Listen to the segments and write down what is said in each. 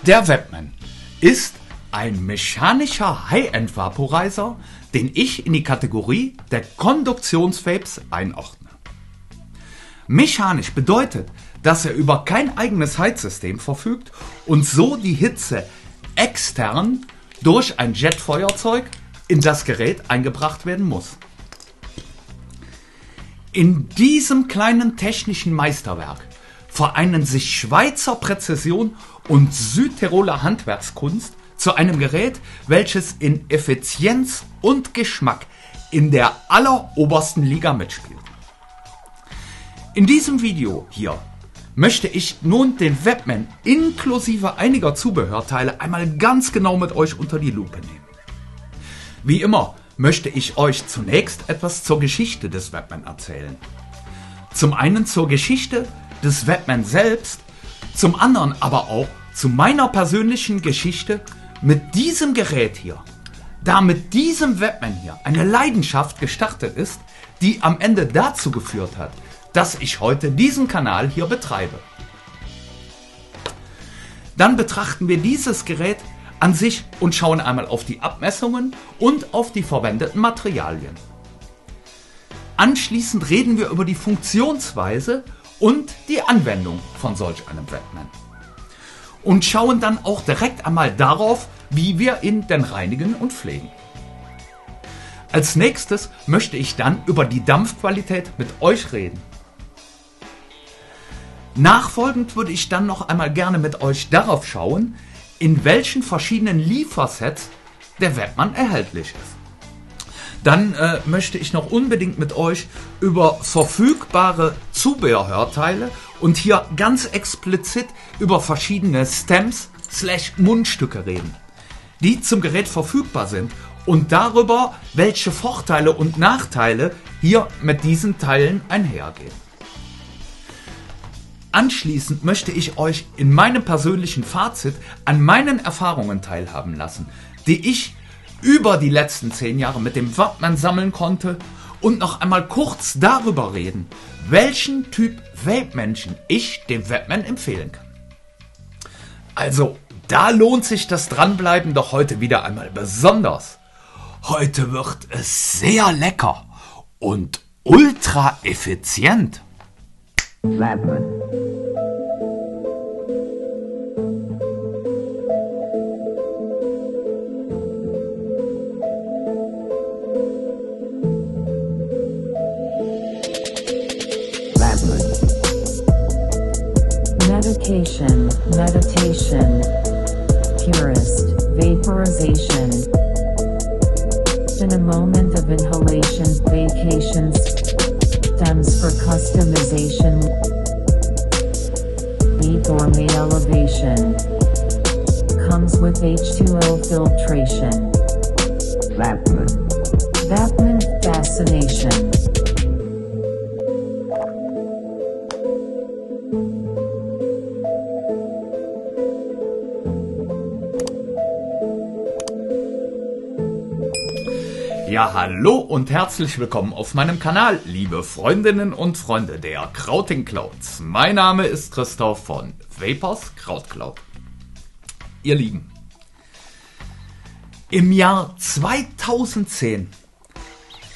Der Webman ist ein mechanischer High-End-Vaporizer, den ich in die Kategorie der Konduktionsvapes einordne. Mechanisch bedeutet, dass er über kein eigenes Heizsystem verfügt und so die Hitze extern durch ein Jetfeuerzeug in das Gerät eingebracht werden muss. In diesem kleinen technischen Meisterwerk vereinen sich Schweizer Präzision und Südtiroler Handwerkskunst zu einem Gerät, welches in Effizienz und Geschmack in der allerobersten Liga mitspielt. In diesem Video hier möchte ich nun den Webman inklusive einiger Zubehörteile einmal ganz genau mit euch unter die Lupe nehmen. Wie immer möchte ich euch zunächst etwas zur Geschichte des Webman erzählen. Zum einen zur Geschichte des Webman selbst, zum anderen aber auch zu meiner persönlichen Geschichte mit diesem Gerät hier. Da mit diesem Webman hier eine Leidenschaft gestartet ist, die am Ende dazu geführt hat, dass ich heute diesen Kanal hier betreibe. Dann betrachten wir dieses Gerät an sich und schauen einmal auf die Abmessungen und auf die verwendeten Materialien. Anschließend reden wir über die Funktionsweise und die Anwendung von solch einem Webman. Und schauen dann auch direkt einmal darauf, wie wir ihn denn reinigen und pflegen. Als nächstes möchte ich dann über die Dampfqualität mit euch reden. Nachfolgend würde ich dann noch einmal gerne mit euch darauf schauen, in welchen verschiedenen Liefersets der Webman erhältlich ist. Dann möchte ich noch unbedingt mit euch über verfügbare Zubehörteile und hier ganz explizit über verschiedene Stems/Mundstücke reden, die zum Gerät verfügbar sind und darüber, welche Vorteile und Nachteile hier mit diesen Teilen einhergehen. Anschließend möchte ich euch in meinem persönlichen Fazit an meinen Erfahrungen teilhaben lassen, die ich über die letzten 10 Jahre mit dem Webman sammeln konnte und noch einmal kurz darüber reden, welchen Typ Vape-Menschen ich dem Webman empfehlen kann. Also, da lohnt sich das Dranbleiben doch heute wieder einmal besonders. Heute wird es sehr lecker und ultra effizient. Webman. Medication, meditation, purist, vaporization. In a moment of inhalation, vacations, stems for customization, gourmet elevation. Comes with H2O filtration. Webman fascination. Ja, hallo und herzlich willkommen auf meinem Kanal, liebe Freundinnen und Freunde der Krauting Clouds. Mein Name ist Christoph von Vapors Krautcloud. Ihr Lieben, im Jahr 2010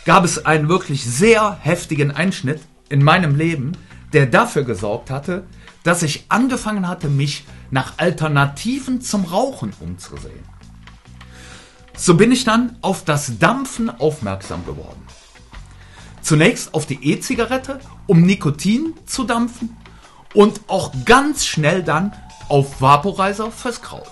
gab es einen wirklich sehr heftigen Einschnitt in meinem Leben, der dafür gesorgt hatte, dass ich angefangen hatte, mich nach Alternativen zum Rauchen umzusehen. So bin ich dann auf das Dampfen aufmerksam geworden. Zunächst auf die E-Zigarette, um Nikotin zu dampfen und auch ganz schnell dann auf Vaporizer fürs Kraut.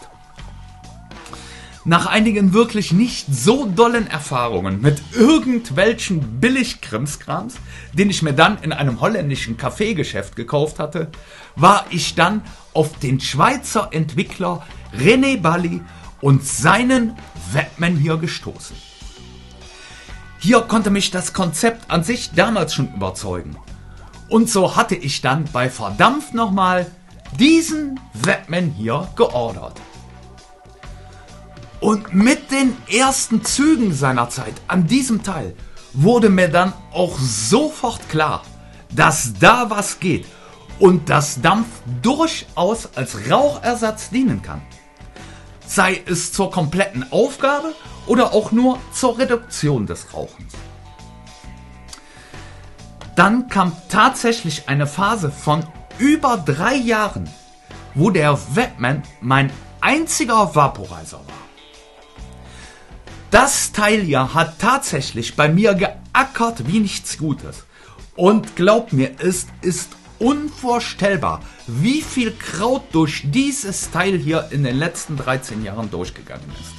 Nach einigen wirklich nicht so dollen Erfahrungen mit irgendwelchen Billig-Krimskrams, den ich mir dann in einem holländischen Kaffeegeschäft gekauft hatte, war ich dann auf den Schweizer Entwickler René Bali und seinen Webman hier gestoßen. Hier konnte mich das Konzept an sich damals schon überzeugen. Und so hatte ich dann bei Verdampft nochmal diesen Webman hier geordert. Und mit den ersten Zügen seiner Zeit an diesem Teil wurde mir dann auch sofort klar, dass da was geht und dass Dampf durchaus als Rauchersatz dienen kann. sei es zur kompletten Aufgabe oder auch nur zur Reduktion des Rauchens. Dann kam tatsächlich eine Phase von über 3 Jahren, wo der Webman mein einziger Vaporizer war. Das Teil hier hat tatsächlich bei mir geackert wie nichts Gutes. Und glaubt mir, es ist unvorstellbar, wie viel Kraut durch dieses Teil hier in den letzten 13 Jahren durchgegangen ist.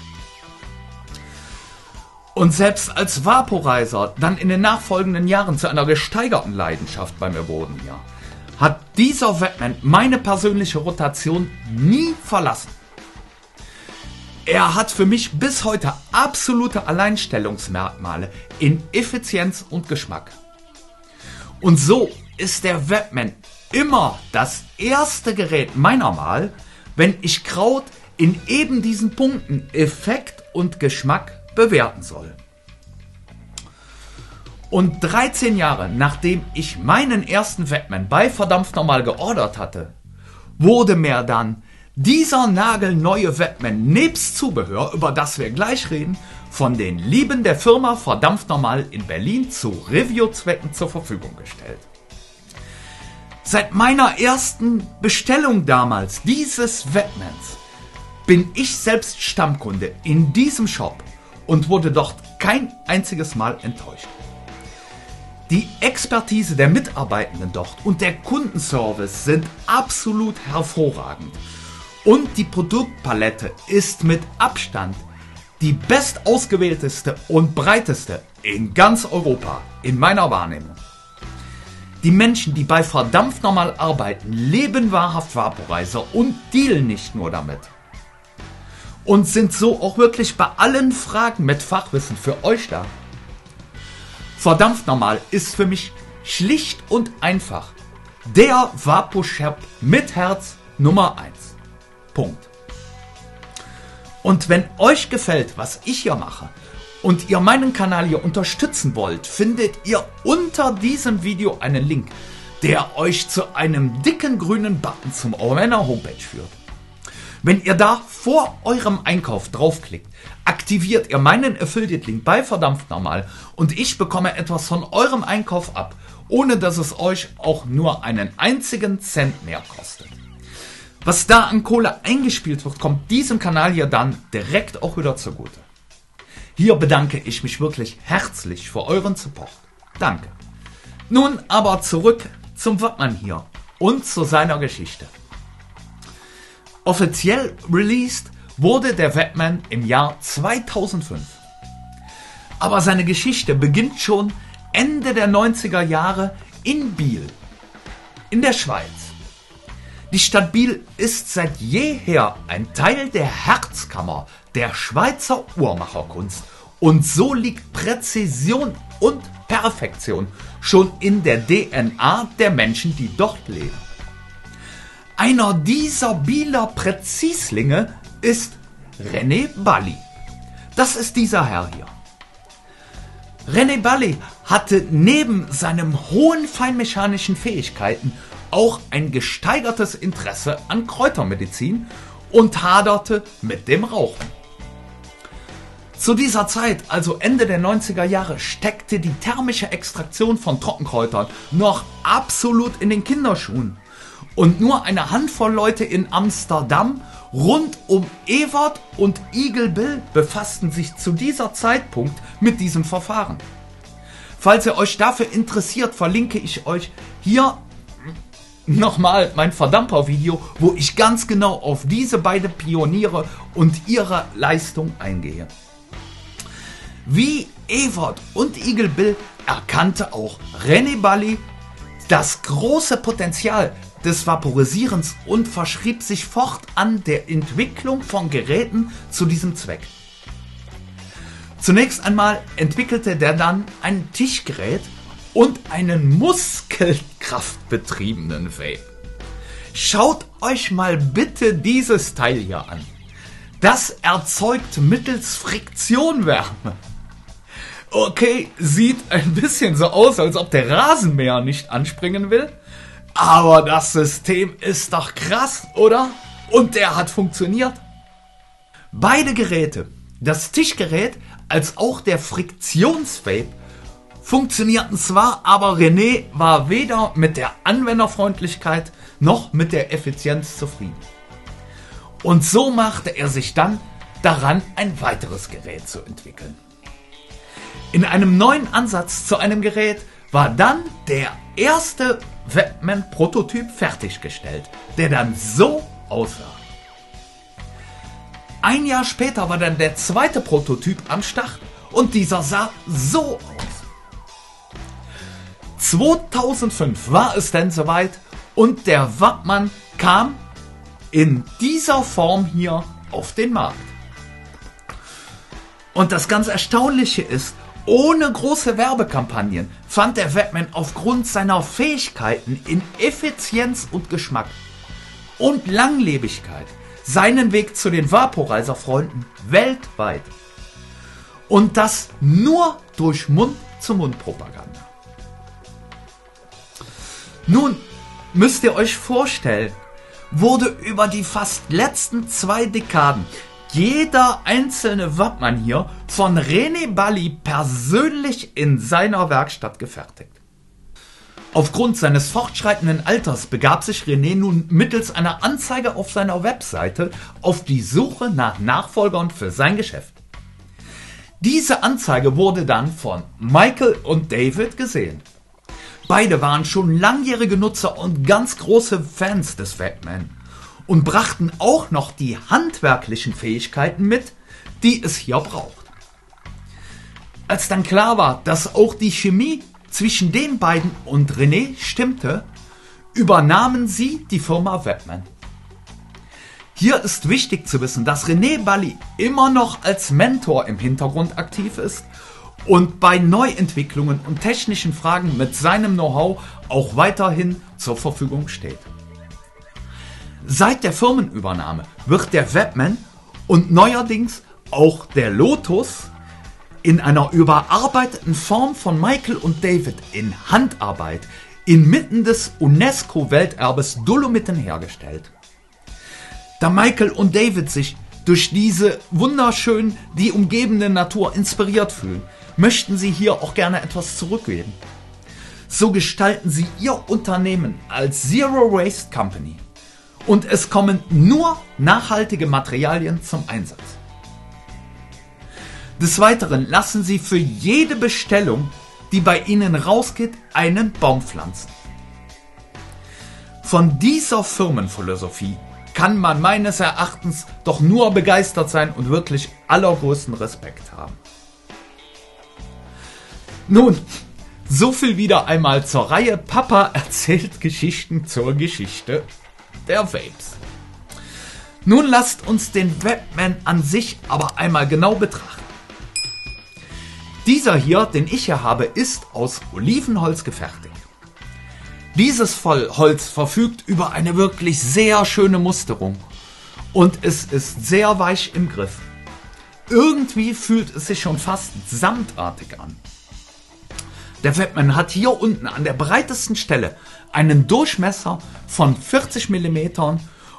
Und selbst als Vaporizer dann in den nachfolgenden Jahren zu einer gesteigerten Leidenschaft bei mir wurden, ja, hat dieser Webman meine persönliche Rotation nie verlassen. Er hat für mich bis heute absolute Alleinstellungsmerkmale in Effizienz und Geschmack. Und so ist der Webman immer das erste Gerät meiner Wahl, wenn ich Kraut in eben diesen Punkten Effekt und Geschmack bewerten soll. Und 13 Jahre nachdem ich meinen ersten Webman bei Verdammt Normal geordert hatte, wurde mir dann dieser nagelneue Webman nebst Zubehör, über das wir gleich reden, von den Lieben der Firma Verdammt Normal in Berlin zu Reviewzwecken zur Verfügung gestellt. Seit meiner ersten Bestellung damals dieses Webmans bin ich selbst Stammkunde in diesem Shop und wurde dort kein einziges Mal enttäuscht. Die Expertise der Mitarbeitenden dort und der Kundenservice sind absolut hervorragend. Und die Produktpalette ist mit Abstand die bestausgewählteste und breiteste in ganz Europa, in meiner Wahrnehmung. Die Menschen, die bei Verdammt Normal arbeiten, leben wahrhaft Vaporizer und dealen nicht nur damit. Und sind so auch wirklich bei allen Fragen mit Fachwissen für euch da. Verdammt Normal ist für mich schlicht und einfach der Vapo-Shop mit Herz Nummer 1. Punkt. Und wenn euch gefällt, was ich hier mache und ihr meinen Kanal hier unterstützen wollt, findet ihr unter diesem Video einen Link, der euch zu einem dicken grünen Button zum meiner Homepage führt. Wenn ihr da vor eurem Einkauf draufklickt, aktiviert ihr meinen Affiliate-Link bei Verdammt Normal und ich bekomme etwas von eurem Einkauf ab, ohne dass es euch auch nur einen einzigen Cent mehr kostet. Was da an Kohle eingespielt wird, kommt diesem Kanal hier dann direkt auch wieder zugute. Hier bedanke ich mich wirklich herzlich für euren Support. Danke. Nun aber zurück zum Webman hier und zu seiner Geschichte. Offiziell released wurde der Webman im Jahr 2005. Aber seine Geschichte beginnt schon Ende der 90er Jahre in Biel, in der Schweiz. Die Stadt Biel ist seit jeher ein Teil der Herzkammer der Schweizer Uhrmacherkunst und so liegt Präzision und Perfektion schon in der DNA der Menschen, die dort leben. Einer dieser Bieler Präzislinge ist René Balli. Das ist dieser Herr hier. René Balli hatte neben seinen hohen feinmechanischen Fähigkeiten auch ein gesteigertes Interesse an Kräutermedizin und haderte mit dem Rauchen. Zu dieser Zeit, also Ende der 90er Jahre, steckte die thermische Extraktion von Trockenkräutern noch absolut in den Kinderschuhen. Und nur eine Handvoll Leute in Amsterdam rund um Evert und Eagle Bill befassten sich zu dieser Zeitpunkt mit diesem Verfahren. Falls ihr euch dafür interessiert, verlinke ich euch hier nochmal mein Verdamper-Video, wo ich ganz genau auf diese beiden Pioniere und ihre Leistung eingehe. Wie Evert und Eagle Bill erkannte auch René Balli das große Potenzial des Vaporisierens und verschrieb sich fortan der Entwicklung von Geräten zu diesem Zweck. Zunächst einmal entwickelte der dann ein Tischgerät und einen muskelkraftbetriebenen Vape. Schaut euch mal bitte dieses Teil hier an. Das erzeugt mittels Friktion Wärme. Okay, sieht ein bisschen so aus, als ob der Rasenmäher nicht anspringen will. Aber das System ist doch krass, oder? Und der hat funktioniert. Beide Geräte, das Tischgerät als auch der Friktionsvape, funktionierten zwar, aber René war weder mit der Anwenderfreundlichkeit noch mit der Effizienz zufrieden. Und so machte er sich dann daran, ein weiteres Gerät zu entwickeln. In einem neuen Ansatz zu einem Gerät war dann der erste Webman-Prototyp fertiggestellt, der dann so aussah. Ein Jahr später war dann der zweite Prototyp am Start und dieser sah so aus. 2005 war es dann soweit und der Webman kam in dieser Form hier auf den Markt. Und das ganz Erstaunliche ist, ohne große Werbekampagnen fand der Webman aufgrund seiner Fähigkeiten in Effizienz und Geschmack und Langlebigkeit seinen Weg zu den Vaporizer-Freunden weltweit. Und das nur durch Mund-zu-Mund-Propaganda. Nun müsst ihr euch vorstellen, wurde über die fast letzten 2 Dekaden jeder einzelne Webman hier von René Bali persönlich in seiner Werkstatt gefertigt. Aufgrund seines fortschreitenden Alters begab sich René nun mittels einer Anzeige auf seiner Webseite auf die Suche nach Nachfolgern für sein Geschäft. Diese Anzeige wurde dann von Michael und David gesehen. Beide waren schon langjährige Nutzer und ganz große Fans des Webman und brachten auch noch die handwerklichen Fähigkeiten mit, die es hier braucht. Als dann klar war, dass auch die Chemie zwischen den beiden und René stimmte, übernahmen sie die Firma Webman. Hier ist wichtig zu wissen, dass René Bali immer noch als Mentor im Hintergrund aktiv ist und bei Neuentwicklungen und technischen Fragen mit seinem Know-how auch weiterhin zur Verfügung steht. Seit der Firmenübernahme wird der Webman und neuerdings auch der Lotus in einer überarbeiteten Form von Michael und David in Handarbeit inmitten des UNESCO-Welterbes Dolomiten hergestellt. Da Michael und David sich durch diese wunderschön die umgebende Natur inspiriert fühlen, möchten sie hier auch gerne etwas zurückgeben. So gestalten sie ihr Unternehmen als Zero Waste Company. Und es kommen nur nachhaltige Materialien zum Einsatz. Des Weiteren lassen sie für jede Bestellung, die bei ihnen rausgeht, einen Baum pflanzen. Von dieser Firmenphilosophie kann man meines Erachtens doch nur begeistert sein und wirklich allergrößten Respekt haben. Nun, so viel wieder einmal zur Reihe Papa erzählt Geschichten zur Geschichte der Vapes. Nun lasst uns den Webman an sich aber einmal genau betrachten. Dieser hier, den ich hier habe, ist aus Olivenholz gefertigt. Dieses Holz verfügt über eine wirklich sehr schöne Musterung und es ist sehr weich im Griff. Irgendwie fühlt es sich schon fast samtartig an. Der Webman hat hier unten an der breitesten Stelle einen Durchmesser von 40 mm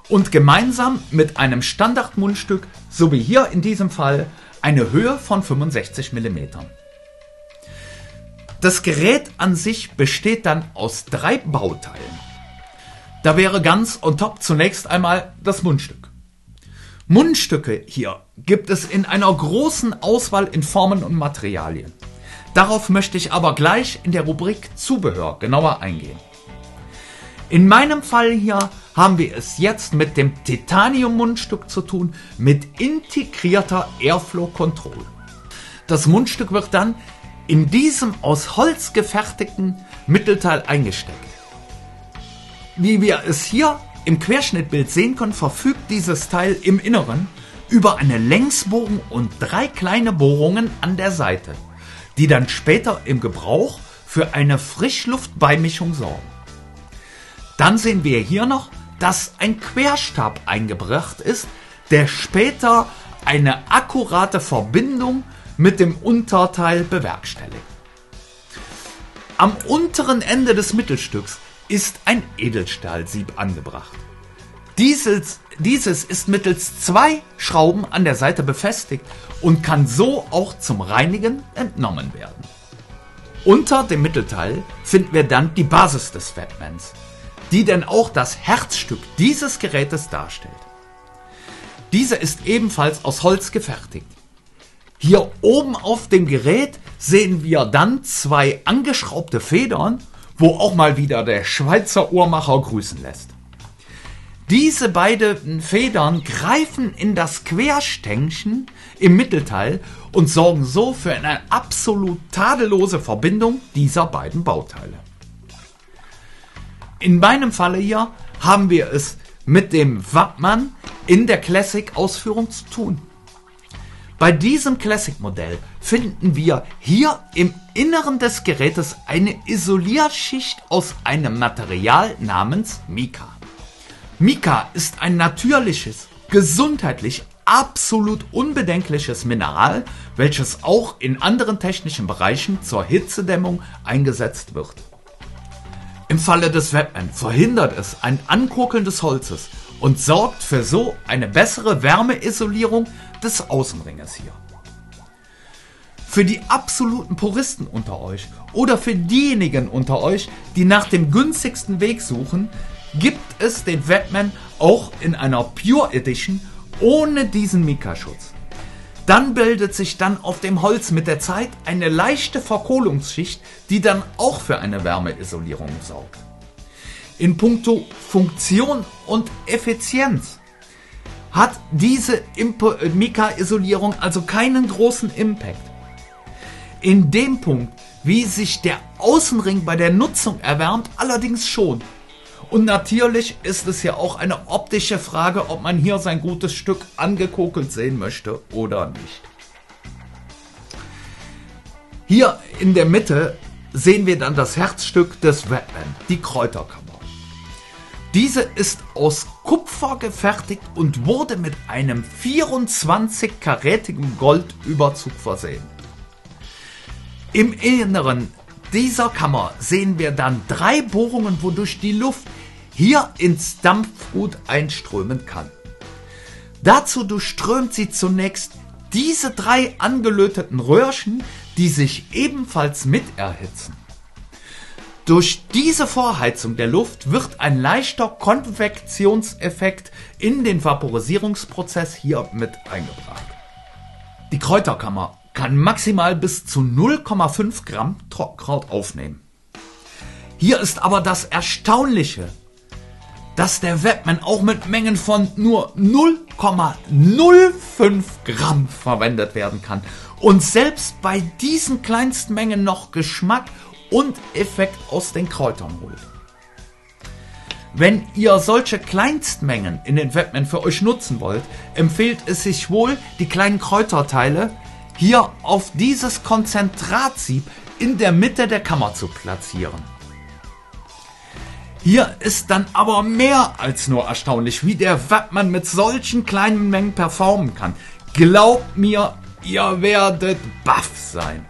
und gemeinsam mit einem Standardmundstück sowie hier in diesem Fall eine Höhe von 65 mm. Das Gerät an sich besteht dann aus 3 Bauteilen. Da wäre ganz on top zunächst einmal das Mundstück. Mundstücke hier gibt es in einer großen Auswahl in Formen und Materialien. Darauf möchte ich aber gleich in der Rubrik Zubehör genauer eingehen. In meinem Fall hier haben wir es jetzt mit dem Titanium-Mundstück zu tun mit integrierter Airflow Control. Das Mundstück wird dann in diesem aus Holz gefertigten Mittelteil eingesteckt. Wie wir es hier im Querschnittbild sehen können, verfügt dieses Teil im Inneren über eine Längsbohrung und 3 kleine Bohrungen an der Seite, die dann später im Gebrauch für eine Frischluftbeimischung sorgen. Dann sehen wir hier noch, dass ein Querstab eingebracht ist, der später eine akkurate Verbindung mit dem Unterteil bewerkstelligt. Am unteren Ende des Mittelstücks ist ein Edelstahlsieb angebracht. Dieses ist mittels 2 Schrauben an der Seite befestigt und kann so auch zum Reinigen entnommen werden. Unter dem Mittelteil finden wir dann die Basis des Webmans, die denn auch das Herzstück dieses Gerätes darstellt. Diese ist ebenfalls aus Holz gefertigt. Hier oben auf dem Gerät sehen wir dann 2 angeschraubte Federn, wo auch mal wieder der Schweizer Uhrmacher grüßen lässt. Diese beiden Federn greifen in das Querstängchen im Mittelteil und sorgen so für eine absolut tadellose Verbindung dieser beiden Bauteile. In meinem Falle hier haben wir es mit dem Wattmann in der Classic-Ausführung zu tun. Bei diesem Classic-Modell finden wir hier im Inneren des Gerätes eine Isolierschicht aus einem Material namens Mica. Mica ist ein natürliches, gesundheitlich absolut unbedenkliches Mineral, welches auch in anderen technischen Bereichen zur Hitzedämmung eingesetzt wird. Im Falle des Webman verhindert es ein Ankokeln des Holzes und sorgt für so eine bessere Wärmeisolierung des Außenringes hier. Für die absoluten Puristen unter euch oder für diejenigen unter euch, die nach dem günstigsten Weg suchen, gibt es den Webman auch in einer Pure Edition ohne diesen Mica-Schutz. Dann bildet sich dann auf dem Holz mit der Zeit eine leichte Verkohlungsschicht, die dann auch für eine Wärmeisolierung sorgt. In puncto Funktion und Effizienz hat diese Mica-Isolierung also keinen großen Impact. In dem Punkt, wie sich der Außenring bei der Nutzung erwärmt, allerdings schon. Und natürlich ist es ja auch eine optische Frage, ob man hier sein gutes Stück angekokelt sehen möchte oder nicht. Hier in der Mitte sehen wir dann das Herzstück des Webman, die Kräuterkammer. Diese ist aus Kupfer gefertigt und wurde mit einem 24-karätigen Goldüberzug versehen. Im Inneren dieser Kammer sehen wir dann 3 Bohrungen, wodurch die Luft hier ins Dampfgut einströmen kann. Dazu durchströmt sie zunächst diese 3 angelöteten Röhrchen, die sich ebenfalls mit erhitzen. Durch diese Vorheizung der Luft wird ein leichter Konvektionseffekt in den Vaporisierungsprozess hier mit eingebracht. Die Kräuterkammer kann maximal bis zu 0,5 Gramm Trockenkraut aufnehmen. Hier ist aber das Erstaunliche, dass der Webman auch mit Mengen von nur 0,05 Gramm verwendet werden kann und selbst bei diesen kleinsten Mengen noch Geschmack und Effekt aus den Kräutern holt. Wenn ihr solche Kleinstmengen in den Webman für euch nutzen wollt, empfiehlt es sich wohl, die kleinen Kräuterteile hier auf dieses Konzentratsieb in der Mitte der Kammer zu platzieren. Hier ist dann aber mehr als nur erstaunlich, wie der Webman mit solchen kleinen Mengen performen kann. Glaubt mir, ihr werdet baff sein.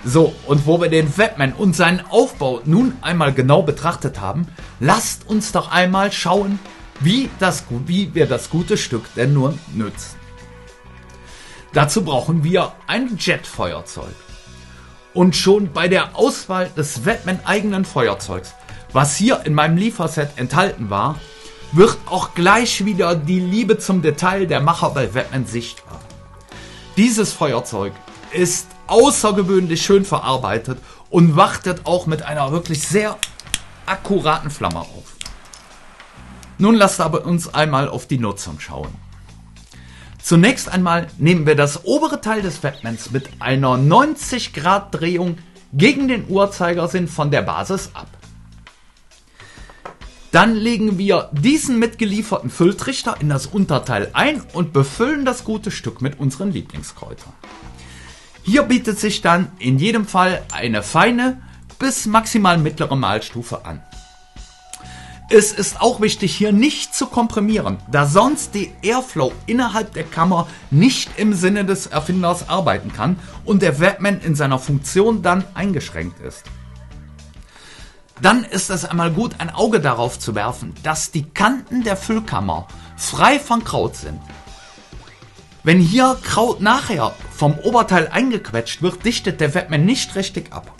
So, und wo wir den Webman und seinen Aufbau nun einmal genau betrachtet haben, lasst uns doch einmal schauen, wie wir das gute Stück denn nur nützen. Dazu brauchen wir ein Jetfeuerzeug. Und schon bei der Auswahl des Webman eigenen Feuerzeugs, was hier in meinem Lieferset enthalten war, wird auch gleich wieder die Liebe zum Detail der Macher bei Webman sichtbar. Dieses Feuerzeug ist außergewöhnlich schön verarbeitet und wartet auch mit einer wirklich sehr akkuraten Flamme auf. Nun lasst aber uns einmal auf die Nutzung schauen. Zunächst einmal nehmen wir das obere Teil des Webmans mit einer 90 Grad Drehung gegen den Uhrzeigersinn von der Basis ab. Dann legen wir diesen mitgelieferten Fülltrichter in das Unterteil ein und befüllen das gute Stück mit unseren Lieblingskräutern. Hier bietet sich dann in jedem Fall eine feine bis maximal mittlere Mahlstufe an. Es ist auch wichtig, hier nicht zu komprimieren, da sonst die Airflow innerhalb der Kammer nicht im Sinne des Erfinders arbeiten kann und der Webman in seiner Funktion dann eingeschränkt ist. dann ist es einmal gut, ein Auge darauf zu werfen, dass die Kanten der Füllkammer frei von Kraut sind. Wenn hier Kraut nachher vom Oberteil eingequetscht wird, dichtet der Webman nicht richtig ab.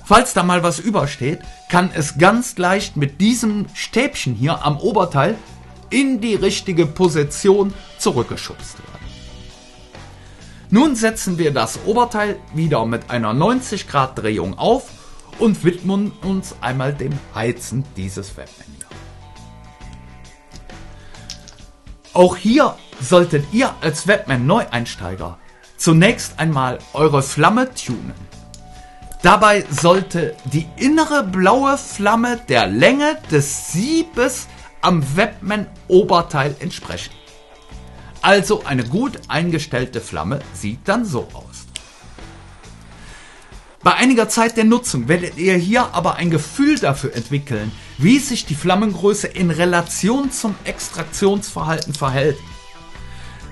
Falls da mal was übersteht, kann es ganz leicht mit diesem Stäbchen hier am Oberteil in die richtige Position zurückgeschubst werden. Nun setzen wir das Oberteil wieder mit einer 90 Grad Drehung auf und widmen uns einmal dem Heizen dieses Webman hier. Auch hier solltet ihr als Webman-Neueinsteiger zunächst einmal eure Flamme tunen. Dabei sollte die innere blaue Flamme der Länge des Siebes am Webman-Oberteil entsprechen. Also eine gut eingestellte Flamme sieht dann so aus. Bei einiger Zeit der Nutzung werdet ihr hier aber ein Gefühl dafür entwickeln, wie sich die Flammengröße in Relation zum Extraktionsverhalten verhält.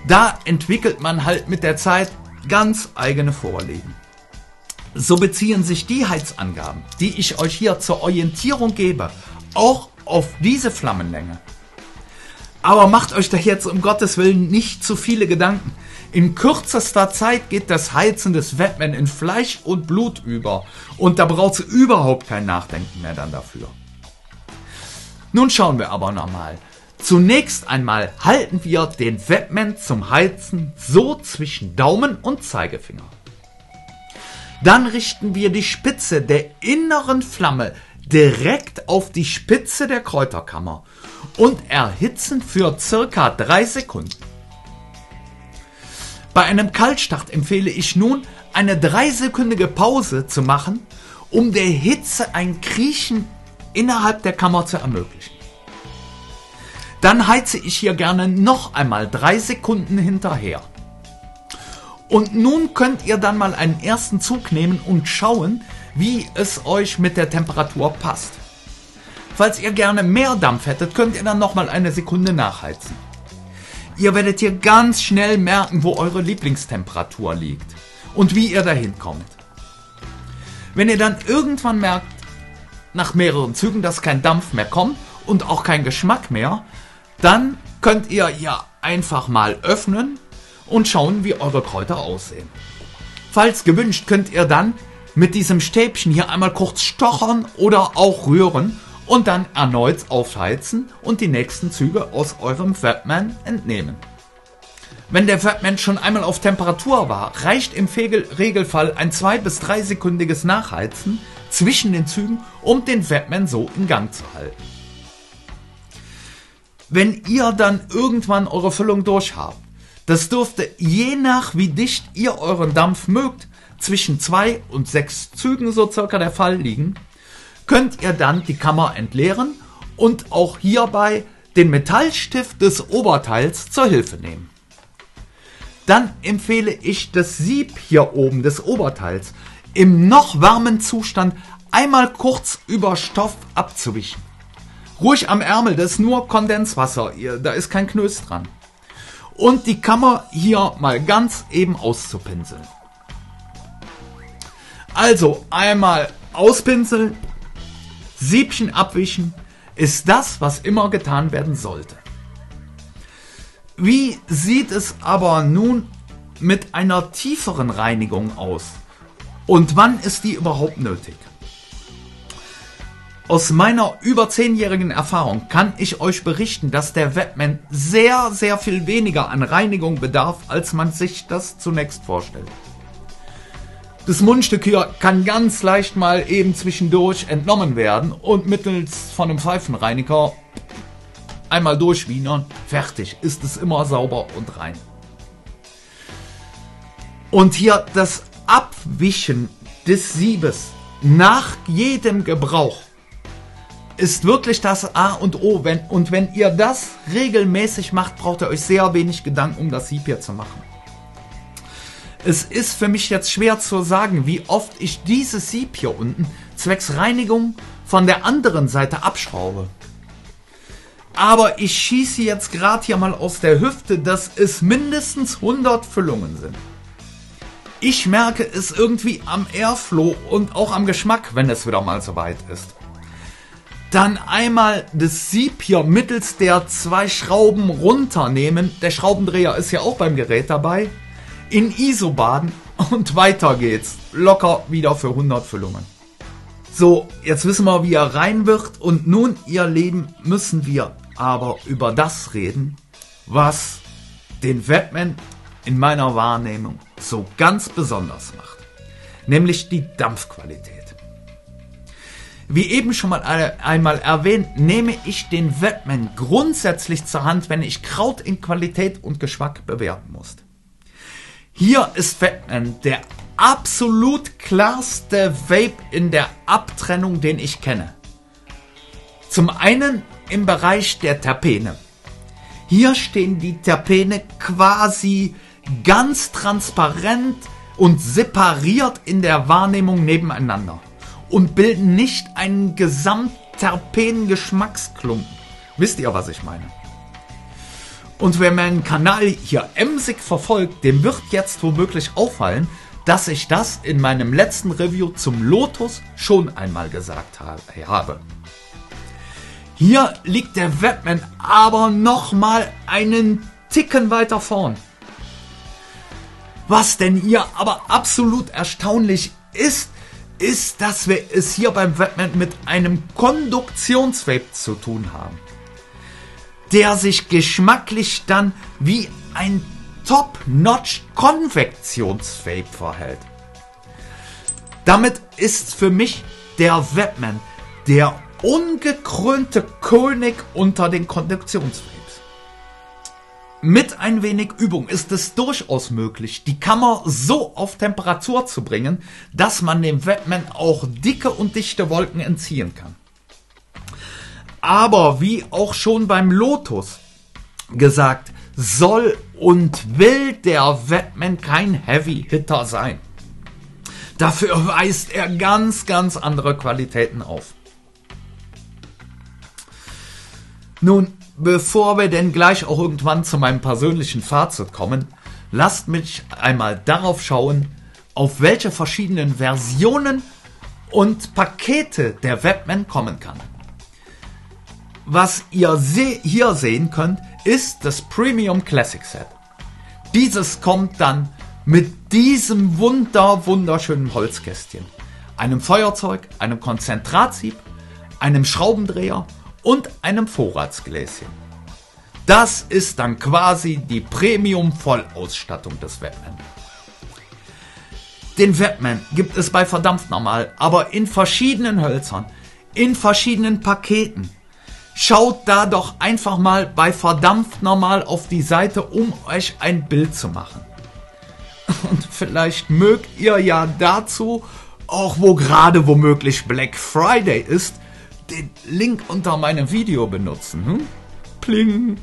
Da entwickelt man halt mit der Zeit ganz eigene Vorlieben. So beziehen sich die Heizangaben, die ich euch hier zur Orientierung gebe, auch auf diese Flammenlänge. Aber macht euch da jetzt um Gottes Willen nicht zu viele Gedanken. In kürzester Zeit geht das Heizen des Webman in Fleisch und Blut über und da braucht es überhaupt kein Nachdenken mehr dann dafür. Nun schauen wir aber nochmal. Zunächst einmal halten wir den Webman zum Heizen so zwischen Daumen und Zeigefinger. Dann richten wir die Spitze der inneren Flamme direkt auf die Spitze der Kräuterkammer und erhitzen für circa 3 Sekunden. Bei einem Kaltstart empfehle ich nun, eine 3-sekündige Pause zu machen, um der Hitze ein Kriechen innerhalb der Kammer zu ermöglichen. Dann heize ich hier gerne noch einmal 3 Sekunden hinterher. Und nun könnt ihr dann mal einen ersten Zug nehmen und schauen, wie es euch mit der Temperatur passt. Falls ihr gerne mehr Dampf hättet, könnt ihr dann nochmal eine Sekunde nachheizen. Ihr werdet hier ganz schnell merken, wo eure Lieblingstemperatur liegt und wie ihr dahin kommt. Wenn ihr dann irgendwann merkt, nach mehreren Zügen, dass kein Dampf mehr kommt und auch kein Geschmack mehr, dann könnt ihr ja einfach mal öffnen und schauen, wie eure Kräuter aussehen. Falls gewünscht, könnt ihr dann mit diesem Stäbchen hier einmal kurz stochern oder auch rühren und dann erneut aufheizen und die nächsten Züge aus eurem Webman entnehmen. Wenn der Webman schon einmal auf Temperatur war, reicht im Regelfall ein 2- bis 3-sekündiges Nachheizen zwischen den Zügen, um den Webman so in Gang zu halten. Wenn ihr dann irgendwann eure Füllung durch habt, das dürfte je nach wie dicht ihr euren Dampf mögt, zwischen 2 und 6 Zügen so circa der Fall liegen, könnt ihr dann die Kammer entleeren und auch hierbei den Metallstift des Oberteils zur Hilfe nehmen. Dann empfehle ich das Sieb hier oben des Oberteils im noch warmen Zustand einmal kurz über Stoff abzuwischen. Ruhig am Ärmel, das ist nur Kondenswasser, da ist kein Knös dran. Und die Kammer hier mal ganz eben auszupinseln. Also einmal auspinseln, Siebchen abwischen, ist das, was immer getan werden sollte. Wie sieht es aber nun mit einer tieferen Reinigung aus? Und wann ist die überhaupt nötig? Aus meiner über 10-jährigen Erfahrung kann ich euch berichten, dass der Webman sehr, sehr viel weniger an Reinigung bedarf, als man sich das zunächst vorstellt. Das Mundstück hier kann ganz leicht mal eben zwischendurch entnommen werden und mittels von einem Pfeifenreiniger einmal durchwienern, fertig, ist es immer sauber und rein. Und hier das Abwischen des Siebes nach jedem Gebrauch ist wirklich das A und O. Wenn ihr das regelmäßig macht, braucht ihr euch sehr wenig Gedanken um das Sieb hier zu machen. Es ist für mich jetzt schwer zu sagen, wie oft ich dieses Sieb hier unten zwecks Reinigung von der anderen Seite abschraube. Aber ich schieße jetzt gerade hier mal aus der Hüfte, dass es mindestens 100 Füllungen sind. Ich merke es irgendwie am Airflow und auch am Geschmack, wenn es wieder mal soweit ist. Dann einmal das Sieb hier mittels der 2 Schrauben runternehmen. Der Schraubendreher ist ja auch beim Gerät dabei. In ISO baden und weiter geht's. Locker wieder für 100 Füllungen. So, jetzt wissen wir, wie er rein wird. Und nun, ihr Lieben, müssen wir aber über das reden, was den Webman in meiner Wahrnehmung so ganz besonders macht. Nämlich die Dampfqualität. Wie eben schon mal einmal erwähnt, nehme ich den Webman grundsätzlich zur Hand, wenn ich Kraut in Qualität und Geschmack bewerten muss. Hier ist Webman der absolut klarste Vape in der Abtrennung, den ich kenne. Zum einen im Bereich der Terpene. Hier stehen die Terpene quasi ganz transparent und separiert in der Wahrnehmung nebeneinander und bilden nicht einen gesamtterpenen Geschmacksklumpen. Wisst ihr, was ich meine? Und wer meinen Kanal hier emsig verfolgt, dem wird jetzt womöglich auffallen, dass ich das in meinem letzten Review zum Lotus schon einmal gesagt habe. Hier liegt der Webman aber nochmal einen Ticken weiter vorn. Was denn hier aber absolut erstaunlich ist, dass wir es hier beim Webman mit einem Konduktionsvape zu tun haben, der sich geschmacklich dann wie ein Top-Notch-Konvektionsvape verhält. Damit ist für mich der Webman der ungekrönte König unter den Konduktionsvapes. Mit ein wenig Übung ist es durchaus möglich, die Kammer so auf Temperatur zu bringen, dass man dem Webman auch dicke und dichte Wolken entziehen kann. Aber wie auch schon beim Lotus gesagt, soll und will der Webman kein Heavy Hitter sein. Dafür weist er ganz, ganz andere Qualitäten auf. Nun, bevor wir denn gleich auch irgendwann zu meinem persönlichen Fazit kommen, lasst mich einmal darauf schauen, auf welche verschiedenen Versionen und Pakete der Webman kommen kann. Was ihr hier sehen könnt, ist das Premium Classic Set. Dieses kommt dann mit diesem wunderschönen Holzkästchen, einem Feuerzeug, einem Konzentratsieb, einem Schraubendreher und einem Vorratsgläschen. Das ist dann quasi die Premium-Vollausstattung des Webman. Den Webman gibt es bei Verdampft Normal, aber in verschiedenen Hölzern, in verschiedenen Paketen. Schaut da doch einfach mal bei Verdampft Normal auf die Seite, um euch ein Bild zu machen. Und vielleicht mögt ihr ja dazu, auch wo gerade womöglich Black Friday ist, den Link unter meinem Video benutzen. Pling.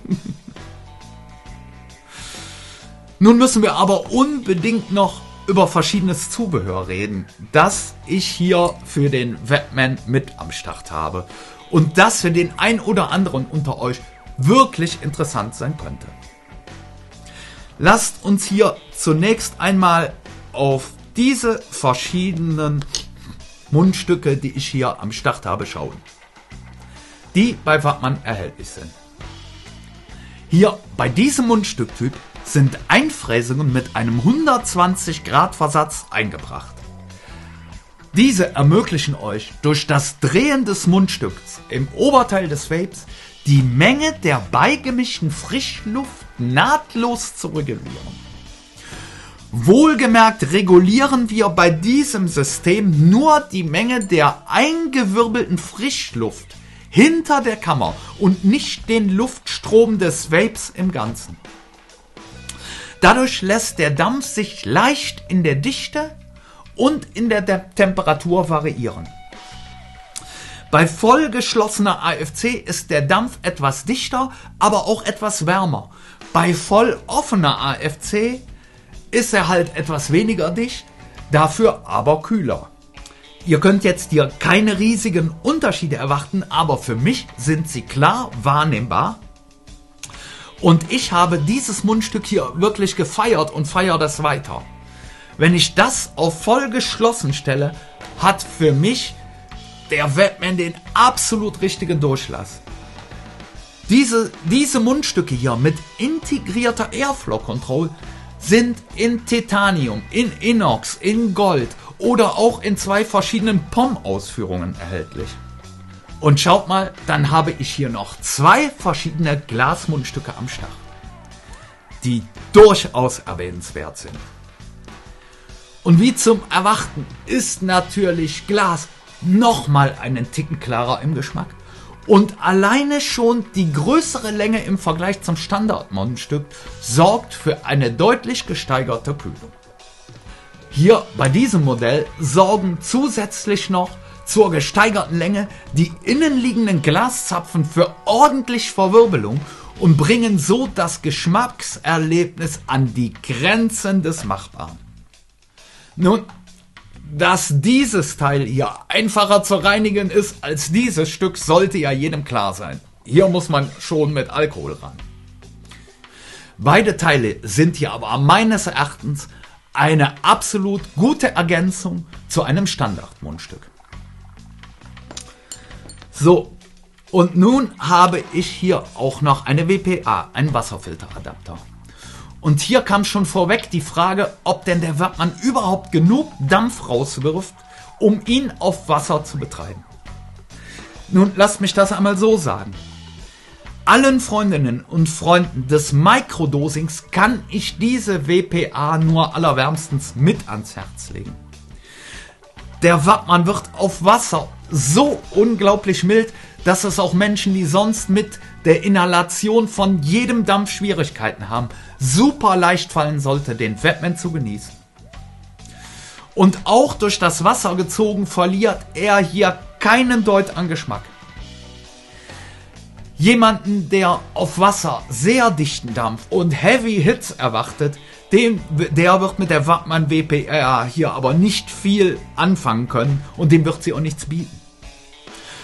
Nun müssen wir aber unbedingt noch über verschiedenes Zubehör reden, das ich hier für den Webman mit am Start habe und das für den ein oder anderen unter euch wirklich interessant sein könnte. Lasst uns hier zunächst einmal auf diese verschiedenen Mundstücke, die ich hier am Start habe, schauen, die bei Wattmann erhältlich sind. Hier bei diesem Mundstücktyp sind Einfräsungen mit einem 120 Grad Versatz eingebracht. Diese ermöglichen euch durch das Drehen des Mundstücks im Oberteil des Vapes die Menge der beigemischten Frischluft nahtlos zu regulieren. Wohlgemerkt regulieren wir bei diesem System nur die Menge der eingewirbelten Frischluft hinter der Kammer und nicht den Luftstrom des Vapes im Ganzen. Dadurch lässt der Dampf sich leicht in der Dichte und in der Temperatur variieren. Bei vollgeschlossener AFC ist der Dampf etwas dichter, aber auch etwas wärmer. Bei voll offener AFC ist er halt etwas weniger dicht, dafür aber kühler. Ihr könnt jetzt hier keine riesigen Unterschiede erwarten, aber für mich sind sie klar wahrnehmbar. Und ich habe dieses Mundstück hier wirklich gefeiert und feiere das weiter. Wenn ich das auf voll geschlossen stelle, hat für mich der Batman den absolut richtigen Durchlass. Diese Mundstücke hier mit integrierter Airflow Control sind in Titanium, in Inox, in Gold oder auch in 2 verschiedenen POM-Ausführungen erhältlich. Und schaut mal, dann habe ich hier noch 2 verschiedene Glasmundstücke am Start, die durchaus erwähnenswert sind. Und wie zum Erwarten ist natürlich Glas nochmal einen Ticken klarer im Geschmack. Und alleine schon die größere Länge im Vergleich zum Standardmundstück sorgt für eine deutlich gesteigerte Kühlung. Hier bei diesem Modell sorgen zusätzlich noch zur gesteigerten Länge die innenliegenden Glaszapfen für ordentlich Verwirbelung und bringen so das Geschmackserlebnis an die Grenzen des Machbaren. Nun, dass dieses Teil hier einfacher zu reinigen ist als dieses Stück, sollte ja jedem klar sein. Hier muss man schon mit Alkohol ran. Beide Teile sind hier aber meines Erachtens eine absolut gute Ergänzung zu einem Standardmundstück. So, und nun habe ich hier auch noch eine WPA, einen Wasserfilteradapter. Und hier kam schon vorweg die Frage, ob denn der Wattmann überhaupt genug Dampf rauswirft, um ihn auf Wasser zu betreiben. Nun lasst mich das einmal so sagen. Allen Freundinnen und Freunden des Mikrodosings kann ich diese WPA nur allerwärmstens mit ans Herz legen. Der Wattmann wird auf Wasser so unglaublich mild, dass es auch Menschen, die sonst mit der Inhalation von jedem Dampf Schwierigkeiten haben, super leicht fallen sollte, den Wattmann zu genießen. Und auch durch das Wasser gezogen verliert er hier keinen Deut an Geschmack. Jemanden, der auf Wasser sehr dichten Dampf und Heavy Hits erwartet, der wird mit der Wattmann WPA hier aber nicht viel anfangen können und dem wird sie auch nichts bieten.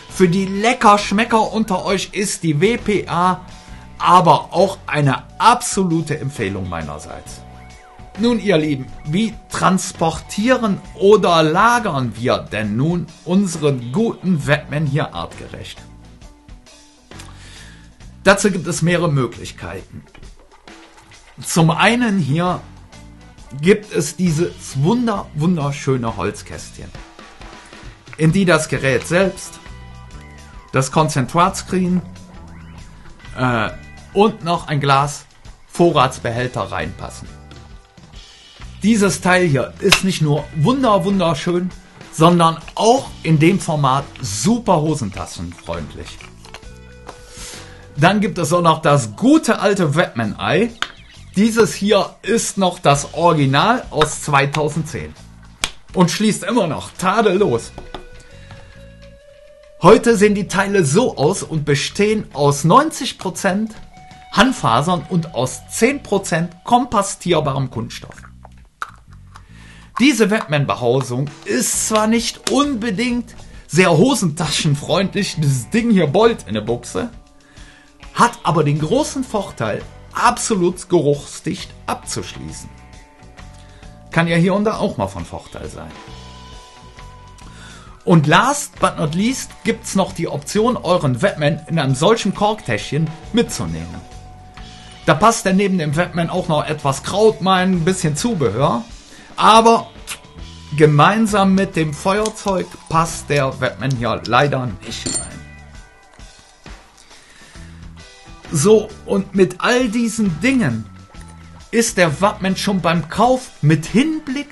Für die Leckerschmecker unter euch ist die WPA aber auch eine absolute Empfehlung meinerseits. Nun ihr Lieben, wie transportieren oder lagern wir denn nun unseren guten Wattmann hier artgerecht? Dazu gibt es mehrere Möglichkeiten. Zum einen hier gibt es dieses wunderschöne Holzkästchen, in die das Gerät selbst, das Konzentratscreen und noch ein Glas Vorratsbehälter reinpassen. Dieses Teil hier ist nicht nur wunderschön, sondern auch in dem Format super hosentassenfreundlich. Dann gibt es auch noch das gute alte Wattmann-Ei. Dieses hier ist noch das Original aus 2010 und schließt immer noch tadellos. Heute sehen die Teile so aus und bestehen aus 90% Handfasern und aus 10% kompostierbarem Kunststoff. Diese Wattmann-Behausung ist zwar nicht unbedingt sehr hosentaschenfreundlich, dieses Ding hier beult in der Buchse, hat aber den großen Vorteil, absolut geruchsdicht abzuschließen. Kann ja hier und da auch mal von Vorteil sein. Und last but not least gibt's noch die Option, euren Wattmann in einem solchen Korktäschchen mitzunehmen. Da passt dann neben dem Wattmann auch noch etwas Krautmein, ein bisschen Zubehör, aber gemeinsam mit dem Feuerzeug passt der Wattmann hier leider nicht rein. So, und mit all diesen Dingen ist der Wattmann schon beim Kauf mit Hinblick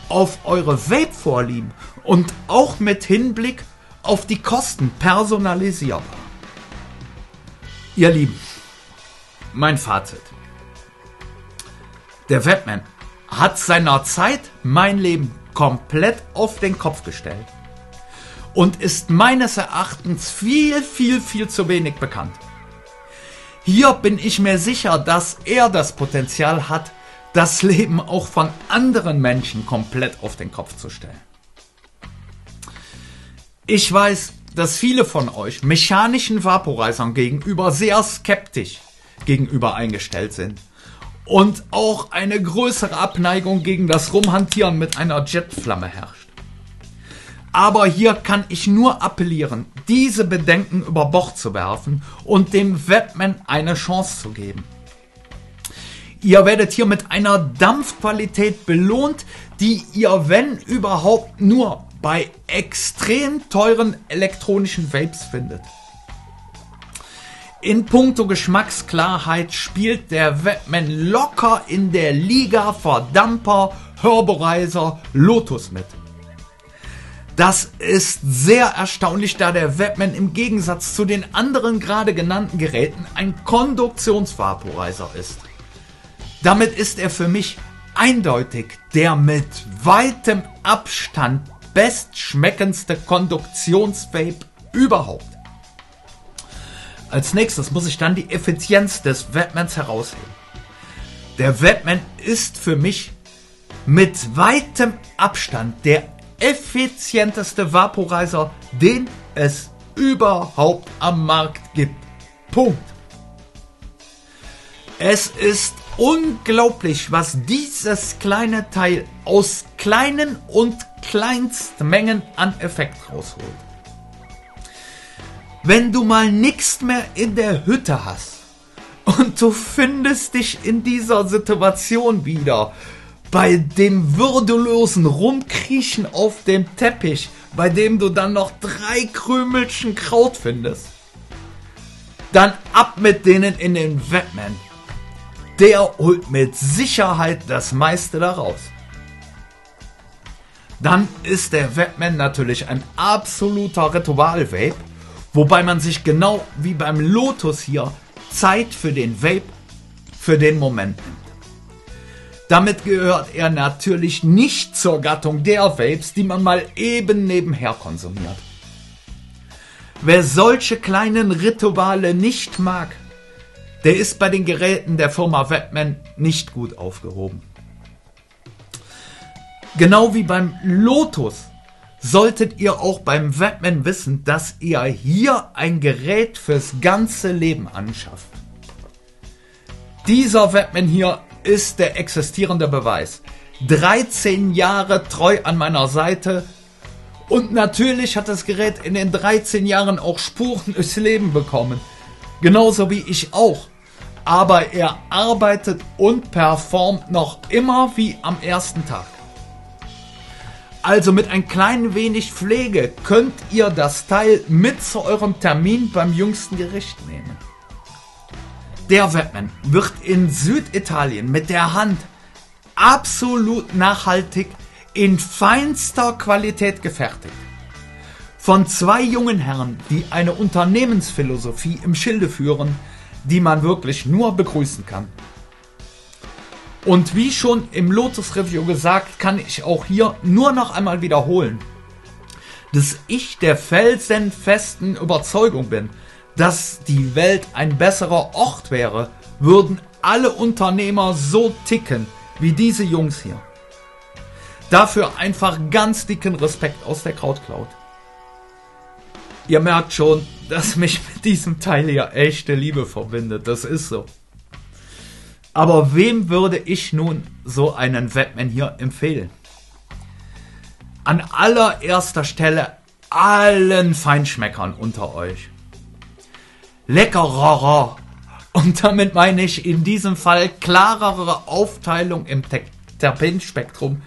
auf eure Vape-Vorlieben und auch mit Hinblick auf die Kosten personalisierbar. Ihr Lieben, mein Fazit. Der Wattmann hat seinerzeit mein Leben komplett auf den Kopf gestellt und ist meines Erachtens viel zu wenig bekannt. Hier bin ich mir sicher, dass er das Potenzial hat, das Leben auch von anderen Menschen komplett auf den Kopf zu stellen. Ich weiß, dass viele von euch mechanischen Vaporizern gegenüber sehr skeptisch gegenüber eingestellt sind und auch eine größere Abneigung gegen das Rumhantieren mit einer Jetflamme herrscht. Aber hier kann ich nur appellieren, diese Bedenken über Bord zu werfen und dem Webman eine Chance zu geben. Ihr werdet hier mit einer Dampfqualität belohnt, die ihr, wenn überhaupt, nur bei extrem teuren elektronischen Vapes findet. In puncto Geschmacksklarheit spielt der Webman locker in der Liga Verdamper, Herborizer, Lotus mit. Das ist sehr erstaunlich, da der Webman im Gegensatz zu den anderen gerade genannten Geräten ein Konduktionsvaporizer ist. Damit ist er für mich eindeutig der mit weitem Abstand bestschmeckendste Konduktionsvape überhaupt. Als nächstes muss ich dann die Effizienz des Webmans herausheben. Der Webman ist für mich mit weitem Abstand der effizienteste Vaporizer, den es überhaupt am Markt gibt. Punkt. Es ist unglaublich, was dieses kleine Teil aus kleinen und Kleinstmengen an Effekt rausholt. Wenn du mal nichts mehr in der Hütte hast und du findest dich in dieser Situation wieder, bei dem würdelosen Rumkriechen auf dem Teppich, bei dem du dann noch 3 Krümelchen Kraut findest, dann ab mit denen in den Webman. Der holt mit Sicherheit das meiste daraus. Dann ist der Webman natürlich ein absoluter Ritual-Vape, wobei man sich genau wie beim Lotus hier Zeit für den Vape, für den Moment nimmt. Damit gehört er natürlich nicht zur Gattung der Vapes, die man mal eben nebenher konsumiert. Wer solche kleinen Rituale nicht mag, der ist bei den Geräten der Firma Webman nicht gut aufgehoben. Genau wie beim Lotus solltet ihr auch beim Webman wissen, dass ihr hier ein Gerät fürs ganze Leben anschafft. Dieser Webman hier ist der existierende Beweis. 13 Jahre treu an meiner Seite und natürlich hat das Gerät in den 13 Jahren auch Spuren durchs Leben bekommen. Genauso wie ich auch. Aber er arbeitet und performt noch immer wie am ersten Tag. Also mit ein klein wenig Pflege könnt ihr das Teil mit zu eurem Termin beim jüngsten Gericht nehmen. Der Webman wird in Süditalien mit der Hand absolut nachhaltig in feinster Qualität gefertigt. Von 2 jungen Herren, die eine Unternehmensphilosophie im Schilde führen, die man wirklich nur begrüßen kann. Und wie schon im Lotus Review gesagt, kann ich auch hier nur noch einmal wiederholen, dass ich der felsenfesten Überzeugung bin, dass die Welt ein besserer Ort wäre, würden alle Unternehmer so ticken wie diese Jungs hier. Dafür einfach ganz dicken Respekt aus der Krautcloud. Ihr merkt schon, dass mich mit diesem Teil hier echte Liebe verbindet. Das ist so. Aber wem würde ich nun so einen Webman hier empfehlen? An allererster Stelle allen Feinschmeckern unter euch. Leckerer, und damit meine ich in diesem Fall klarere Aufteilung im Terpenspektrum,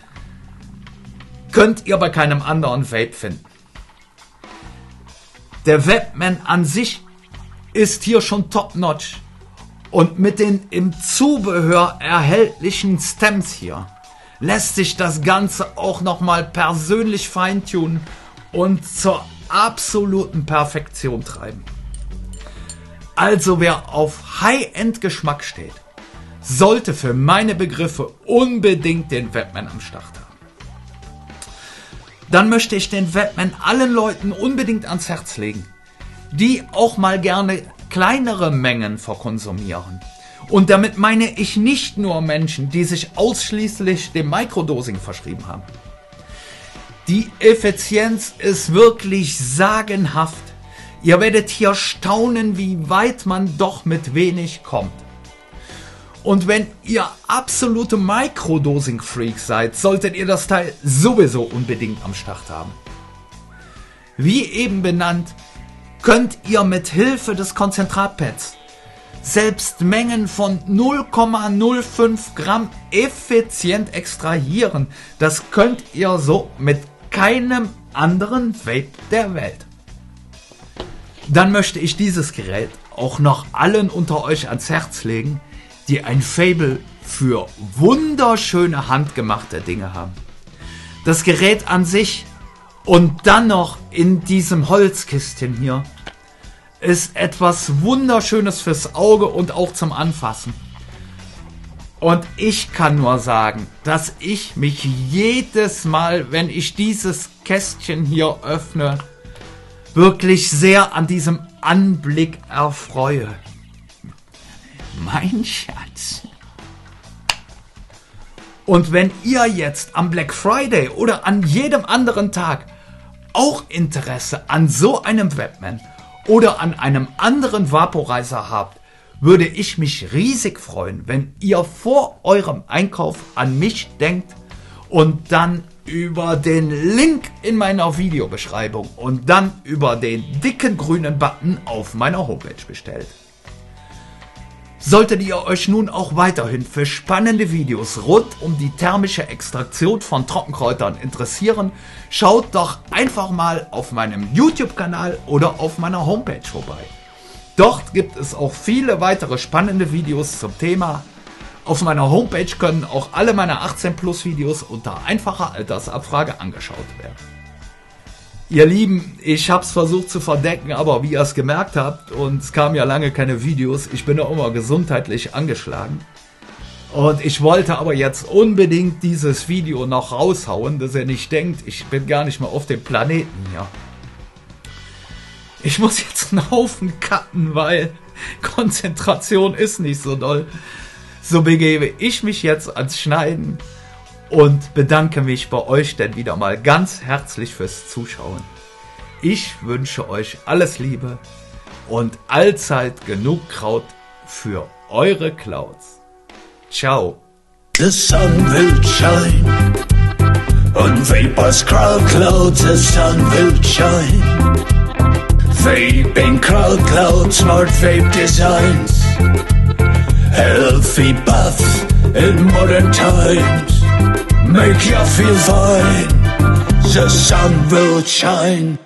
könnt ihr bei keinem anderen Vape finden. Der Webman an sich ist hier schon top-notch und mit den im Zubehör erhältlichen Stems hier lässt sich das Ganze auch nochmal persönlich feintunen und zur absoluten Perfektion treiben. Also wer auf High-End-Geschmack steht, sollte für meine Begriffe unbedingt den Webman am Start haben. Dann möchte ich den Webman allen Leuten unbedingt ans Herz legen, die auch mal gerne kleinere Mengen verkonsumieren. Und damit meine ich nicht nur Menschen, die sich ausschließlich dem Microdosing verschrieben haben. Die Effizienz ist wirklich sagenhaft. Ihr werdet hier staunen, wie weit man doch mit wenig kommt. Und wenn ihr absolute Microdosing-Freaks seid, solltet ihr das Teil sowieso unbedingt am Start haben. Wie eben benannt, könnt ihr mit Hilfe des Konzentratpads selbst Mengen von 0,05 Gramm effizient extrahieren. Das könnt ihr so mit keinem anderen Vape der Welt. Dann möchte ich dieses Gerät auch noch allen unter euch ans Herz legen, die ein Faible für wunderschöne handgemachte Dinge haben. Das Gerät an sich und dann noch in diesem Holzkistchen hier ist etwas Wunderschönes fürs Auge und auch zum Anfassen. Und ich kann nur sagen, dass ich mich jedes Mal, wenn ich dieses Kästchen hier öffne, wirklich sehr an diesem Anblick erfreue. Mein Schatz. Und wenn ihr jetzt am Black Friday oder an jedem anderen Tag auch Interesse an so einem Webman oder an einem anderen Vaporizer habt, würde ich mich riesig freuen, wenn ihr vor eurem Einkauf an mich denkt und dann über den Link in meiner Videobeschreibung und dann über den dicken grünen Button auf meiner Homepage bestellt. Solltet ihr euch nun auch weiterhin für spannende Videos rund um die thermische Extraktion von Trockenkräutern interessieren, schaut doch einfach mal auf meinem YouTube-Kanal oder auf meiner Homepage vorbei. Dort gibt es auch viele weitere spannende Videos zum Thema. Auf meiner Homepage können auch alle meine 18+ Videos unter einfacher Altersabfrage angeschaut werden. Ihr Lieben, ich habe es versucht zu verdecken, aber wie ihr es gemerkt habt, und es kamen ja lange keine Videos, ich bin ja immer gesundheitlich angeschlagen. Und ich wollte aber jetzt unbedingt dieses Video noch raushauen, dass ihr nicht denkt, ich bin gar nicht mehr auf dem Planeten hier. Ich muss jetzt einen Haufen cutten, weil Konzentration ist nicht so doll. So begebe ich mich jetzt ans Schneiden und bedanke mich bei euch denn wieder mal ganz herzlich fürs Zuschauen. Ich wünsche euch alles Liebe und allzeit genug Kraut für eure Clouds. Ciao. The sun will shine on Vapors crowd clouds. The sun will shine. Vaping crowd clouds, smart vape designs, healthy bath in modern times. Make you feel fine. The sun will shine.